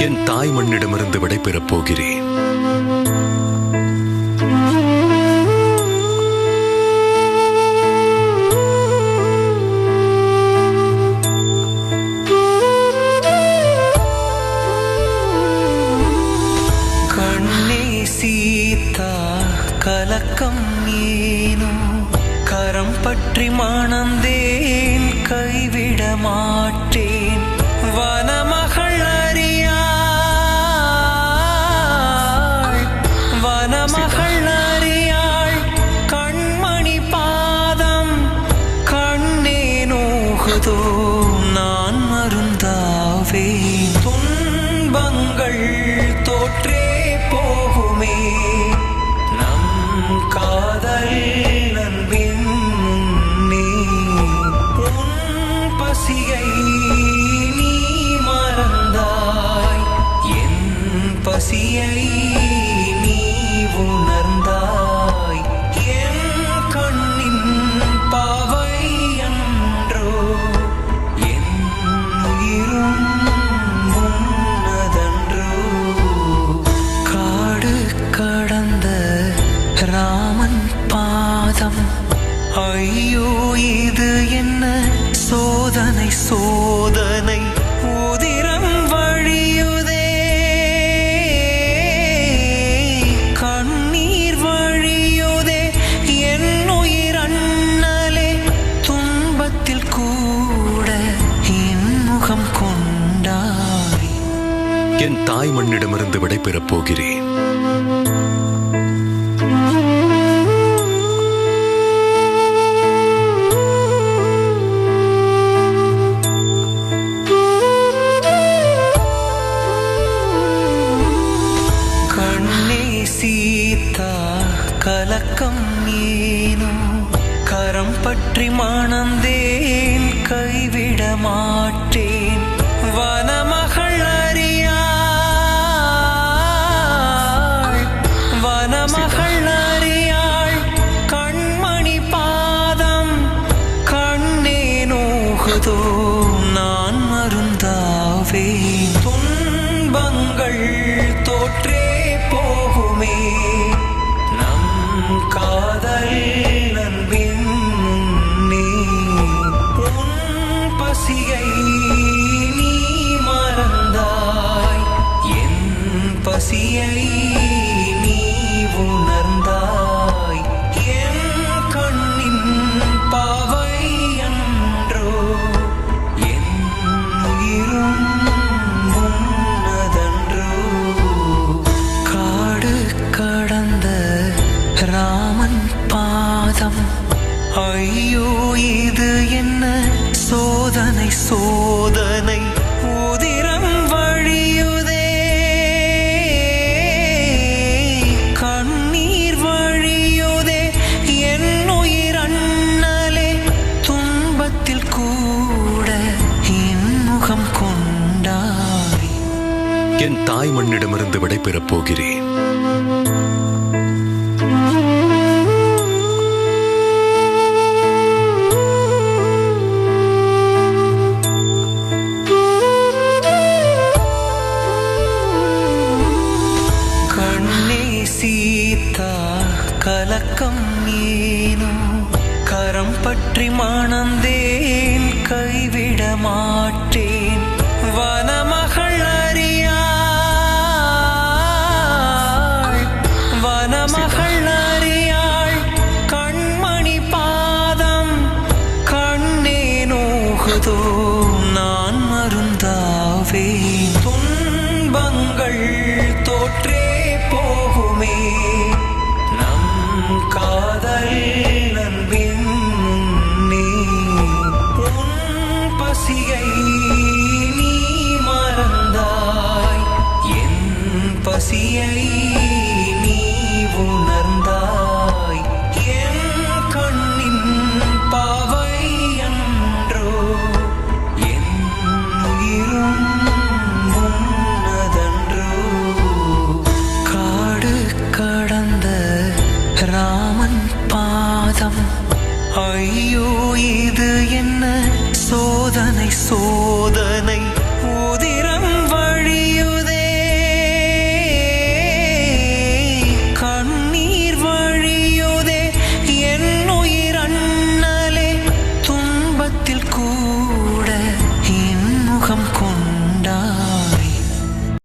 என் தாய் மண்ணிடமிருந்து விடைபெறப் போகிறேன். கண்ணே சீதா கலக்கம் ஏனோ, கரம் பற்றி மணந்தேன் கைவிட மாட்டேன். வனமகள் அறியாள், வனமகள் அறியாள் கண்மணி பாதம். கண்ணே நோகுதோ நான் மருந்தாவேன். துன்பங்கள் தோற்றே போகுமே நம் காதல் நண்பின் முன்னே. உன் பசியை நீ மறந்தாய், என் பசியை நீ உணர்ந்தாய். என் கண்ணின் பாவை அன்றோ என் உயிரும் உன்னதன்றோ. காடு கடந்த ராமன் பாதம், ஐயோ இது என்ன சோதனை சோதனை. உதிரம் வழியுதே, கண்ணீர் வழியுதே என் உயிர் அண்ணலே. துன்பத்தில் கூட என் முகம் கொண்டாய். என் தாய் மண்ணிடமிருந்து விடைபெறப் போகிறேன். கண்ணே சீதா கலக்கம் ஏனோ, கரம் பற்றி மணந்தேன் கைவிட மாட்டேன். வனமகள் அறியாள், வனமகள் அறியாள் கண்மணி பாதம். கண்ணே நோகுதோ நான் மருந்தாவேன். துன்பங்கள் தோற்றே போகுமே நம் காதல் நண்பின் முன்னே. உன் பசியை நீ மறந்தாய், என் பசியை நீ உணர்ந்தாய். என் கண்ணின் பாவை அன்றோ என் உயிரும் உன்னதன்றோ. காடு கடந்த ராமன் பாதம், ஐயோ இது என்ன சோதனை சோதனை. உதிரம் வழியுதே, கண்ணீர் வழியுதே என் உயிர் அண்ணலே. துன்பத்தில் கூட என் முகம் கொண்டாய். என் தாய் மண்ணிடமிருந்து விடைபெறப் போகிறேன். கண்ணே சீதா கலக்கம் ஏனோ, கரம் பற்றி மணந்தேன் கைவிட மாட்டேன். வனமகள் அறியாள், வனமகள் அறியாள் கண்மணி பாதம். கண்ணே நோகுதோ நான் மருந்தாவேன்.